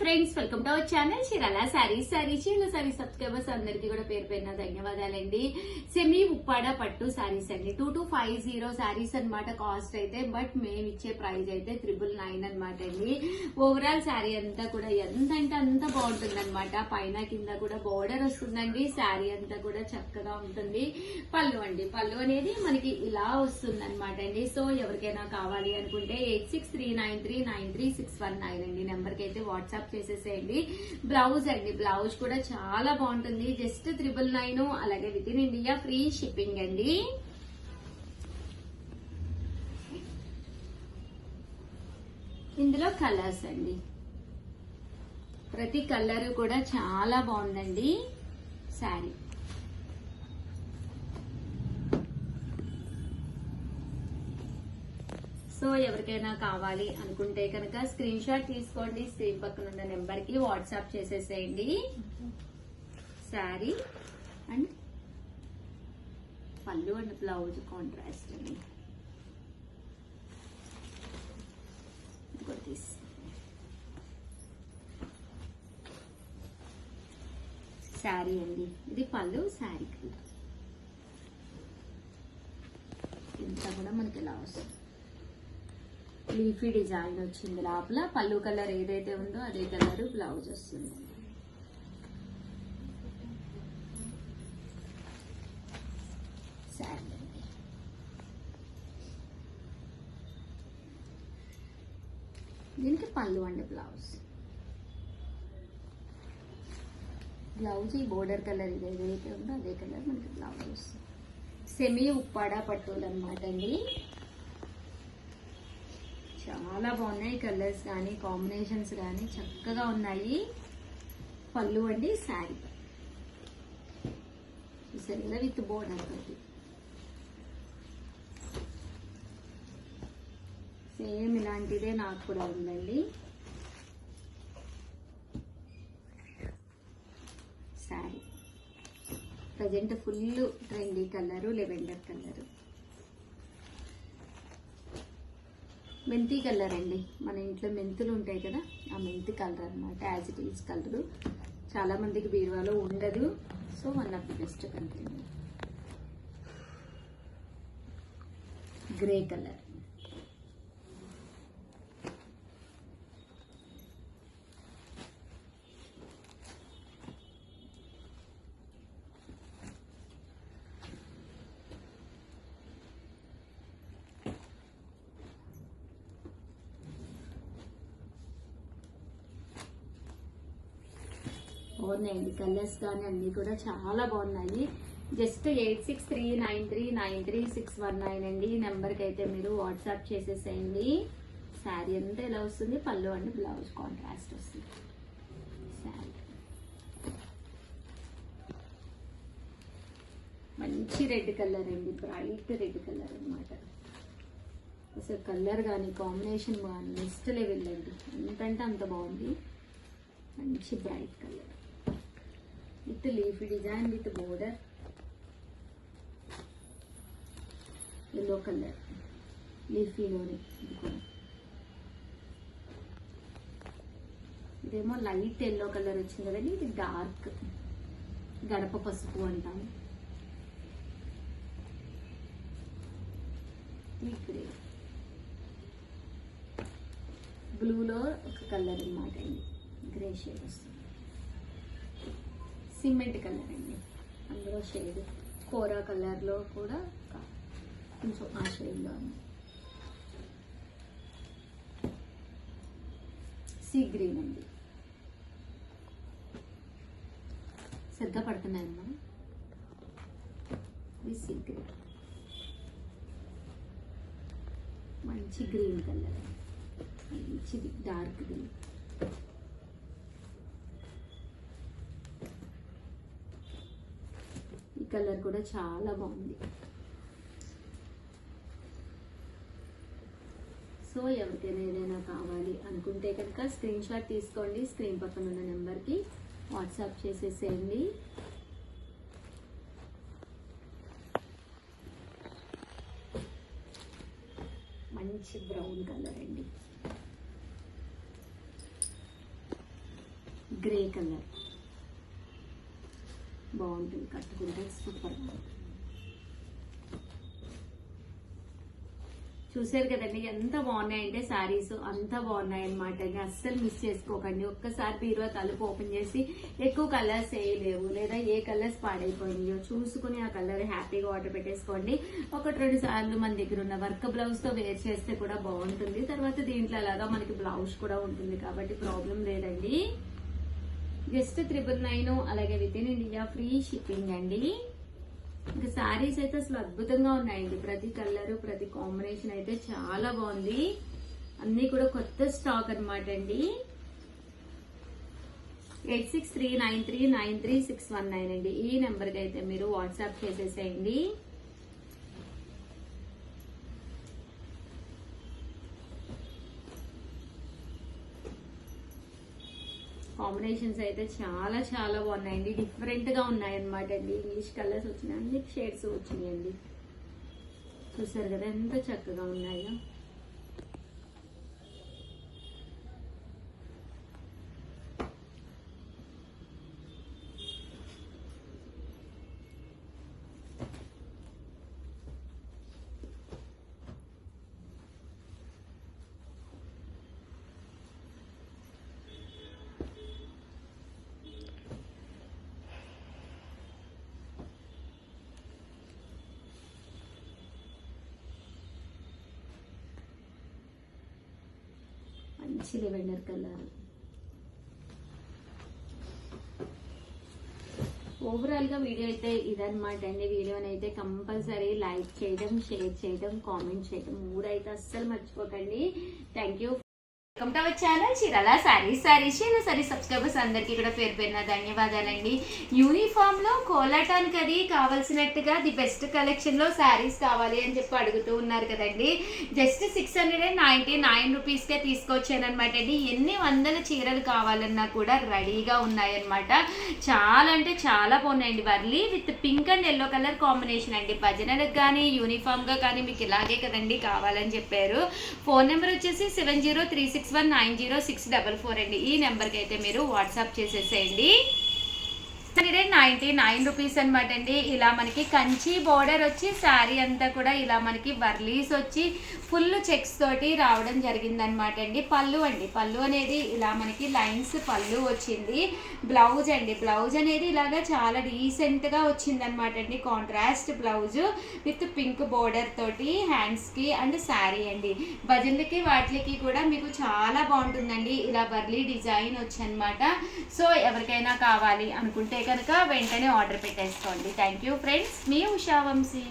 Friends, welcome to our channel Chirala saris. Chirala sorry subscribers అందరికీ కూడా పేరు పేరున ధన్యవాదాలండి. సెమీ ఉప్పాడ పట్టు సారీస్ అండి. 2250 సారీస్ అన్నమాట కాస్ట్ అయితే. బట్ మేము ఇచ్చే ప్రైస్ అయితే 999 అన్నమాట అండి. ఓవరాల్ సారీ అంతా కూడా ఎంత అంటే అంత బాగుంటుంది అనమాట. పైన కింద కూడా బోర్డర్ వస్తుందండి. సారీ అంతా కూడా చక్కగా ఉంటుంది. పళ్ళు అండి, పళ్ళు అనేది మనకి ఇలా వస్తుంది అనమాట అండి. సో ఎవరికైనా కావాలి అనుకుంటే 8639393619 అండి నెంబర్ కి అయితే వాట్సాప్ చేసేసేయండి. బ్లౌజ్ అండి, బ్లౌజ్ కూడా చాలా బాగుంటుంది. జస్ట్ 999, అలాగే with in India free shipping అండి. ఇందులో కలర్స్ అండి, ప్రతి కలర్ కూడా చాలా బాగుందండి. శారీ సో ఎవరికైనా కావాలి అనుకుంటే కనుక స్క్రీన్ షాట్ తీసుకోండి. స్క్రీన్ పక్కన ఉన్న నెంబర్ కి వాట్సాప్ చేసేసేయండి. శారీ అండ్ పళ్ళు అండ్ బ్లౌజ్ కాంట్రాస్ట్ అండి. శారీ అండి, ఇది పళ్ళు. శారీ ఇంత కూడా మనకి ఇలా వస్తుంది. లీఫీ డిజైన్ వచ్చింది లోపల. పళ్ళు కలర్ ఏదైతే ఉందో అదే కలర్ బ్లౌజ్ వస్తుంది. శారీ అండి, దీనికి పళ్ళు అండి బ్లౌజ్. బ్లౌజ్ ఈ బోర్డర్ కలర్ ఏదైతే ఉందో అదే కలర్ మనకి బ్లౌజ్ వస్తుంది. సెమీ ఉప్పాడ పట్టులు అనమాట అండి. చాలా బాగున్నాయి కలర్స్ కానీ కాంబినేషన్స్ కానీ చక్కగా ఉన్నాయి. పళ్ళు అండి, శారీ చూసారు కదా విత్ బోర్డర్ తోటి. సేమ్ ఇలాంటిదే నాకు కూడా ఉందండి. Sari present full trendy colour, lavender colour. మెంతి కలర్ అండి, మన ఇంట్లో మెంతులు ఉంటాయి కదా, ఆ మెంతి కలర్ అనమాట. యాజ్ ఇట్ ఈజ్ కలరు చాలా మందికి బీరువాలో ఉండదు. So one of the best colour. Grey colour, బాగున్నాయండి కలర్స్ కానీ అన్ని కూడా చాలా బాగున్నాయి. జస్ట్ 8639393619 అండి ఈ నెంబర్కి అయితే మీరు వాట్సాప్ చేసేసేయండి. శారీ అంతా ఎలా వస్తుంది, పళ్ళు అండి బ్లౌజ్ కాంట్రాస్ట్ వస్తుంది. శారీ మంచి రెడ్ కలర్ అండి, బ్రైట్ రెడ్ కలర్ అనమాట. అసలు కలర్ కానీ కాంబినేషన్ కానీ నెక్స్ట్ లెవెల్ అండి. ఎంతంటే అంత బాగుంది. మంచి bright colour with leafy design with border. Yellow colour లీఫీలోని, ఇదేమో లైట్ ఎల్లో కలర్ వచ్చింది కదండి. ఇది డార్క్ గడప పసుపు అంటాము. గ్రే బ్లూలో ఒక కలర్ అనమాట అండి, గ్రే షేడ్ వస్తుంది. సిమెంట్ కలర్ అండి, అందులో షేడ్ కోరా కలర్లో కూడా కొంచెం ఆ షేడ్లో ఉంది. సీ గ్రీన్ అండి, సరిగ్గా పడుతున్నాయమ్మా. ఇది సీ గ్రీన్, మంచి గ్రీన్ కలర్, మంచిది డార్క్ గ్రీన్. ఈ కలర్ కూడా చాలా బాగుంది. సో ఎవరికైనా ఏదైనా కావాలి అనుకుంటే కనుక స్క్రీన్ షాట్ తీసుకోండి. స్క్రీన్ పక్కన ఉన్న నెంబర్కి వాట్సాప్ చేసేసేయండి. మంచి బ్రౌన్ కలర్ అండి. గ్రే కలర్ బాగుంటుంది, కట్టుకుంటే సూపర్. చూసారు కదండి ఎంత బాగున్నాయంటే శారీస్, అంత బాగున్నాయి అనమాట. అస్సలు మిస్ చేసుకోకండి. ఒక్కసారి బీరువా తలుపు ఓపెన్ చేసి ఎక్కువ కలర్స్ వేయలేవు లేదా ఏ కలర్స్ పాడైపోయినాయో చూసుకుని ఆ కలర్ హ్యాపీగా ఆర్డర్ పెట్టేసుకోండి. 1-2 సార్లు మన దగ్గర ఉన్న వర్క్ బ్లౌజ్ తో వేర్ చేస్తే కూడా బాగుంటుంది. తర్వాత దీంట్లో అలాగా మనకి బ్లౌజ్ కూడా ఉంటుంది కాబట్టి ప్రాబ్లం లేదండి. జస్ట్ 999, అలాగే with in India free shipping అండి. ఇంకా శారీస్ అయితే అసలు అద్భుతంగా ఉన్నాయండి. ప్రతి కలర్ ప్రతి కాంబినేషన్ అయితే చాలా బాగుంది. అన్ని కూడా కొత్త స్టాక్ అనమాట అండి. 8639393619 అండి. ఈ నెంబర్కి అయితే మీరు వాట్సాప్ చేసేసేయండి. కాంబినేషన్స్ అయితే చాలా చాలా బాగున్నాయండి. డిఫరెంట్ గా ఉన్నాయన్నమాట అండి. ఇంగ్లీష్ కలర్స్ వచ్చినాయి, అన్ని షేడ్స్ వచ్చినాయండి. చూసారు కదా ఎంత చక్కగా ఉన్నాయో. మంచి లెవెండర్ కలర్. ఓవరాల్ గా వీడియో అయితే ఇదనమాట అండి. వీడియోని అయితే కంపల్సరీ లైక్ చేయడం, షేర్ చేయడం, కామెంట్ చేయడం 3 అయితే అస్సలు మర్చిపోకండి. Thank you. Welcome to our channel Chirala saris. Subscribers అందరికీ కూడా పేరు పేరున ధన్యవాదాలండి. యూనిఫామ్ లో కోలాటానికి అది కావాల్సినట్టుగా ది బెస్ట్ కలెక్షన్ లో శారీస్ కావాలి అని చెప్పి అడుగుతూ ఉన్నారు కదండి. జస్ట్ 699 రూపీస్ కే తీసుకొచ్చానమాట అండి. ఎన్ని వందల చీరలు కావాలన్నా కూడా రెడీగా ఉన్నాయన్నమాట. చాలా అంటే చాలా బాగున్నాయండి. Warli with pink and yellow colour combination అండి. భజనలకు కానీ యూనిఫామ్ గా కానీ మీకు ఇలాగే కదండి కావాలని చెప్పారు. ఫోన్ నెంబర్ వచ్చేసి 7036190644 అండి. ఈ నెంబర్కి అయితే మీరు వాట్సాప్ చేసేసేయండి. 99 రూపీస్ అనమాట అండి. ఇలా మనకి కంచి బోర్డర్ వచ్చి శారీ అంతా కూడా ఇలా మనకి వర్లీస్ వచ్చి ఫుల్ చెక్స్ తోటి రావడం జరిగింది అనమాట అండి. పళ్ళు అండి, పళ్ళు అనేది ఇలా మనకి లైన్స్ పళ్ళు వచ్చింది. బ్లౌజ్ అండి, బ్లౌజ్ అనేది ఇలాగా చాలా డీసెంట్ గా వచ్చింది అనమాట అండి. Contrast blouse with pink border తోటి హ్యాండ్స్ కి అండ్ శారీ అండి. భజన్లకి వాటికి కూడా మీకు చాలా బాగుంటుందండి. ఇలా వర్లీ డిజైన్ వచ్చి అనమాట. సో ఎవరికైనా కావాలి అనుకుంటే కనుక వెంటనే ఆర్డర్ పెట్టేసుకోండి. థ్యాంక్ యూ ఫ్రెండ్స్, మీ ఉషా వంశీ.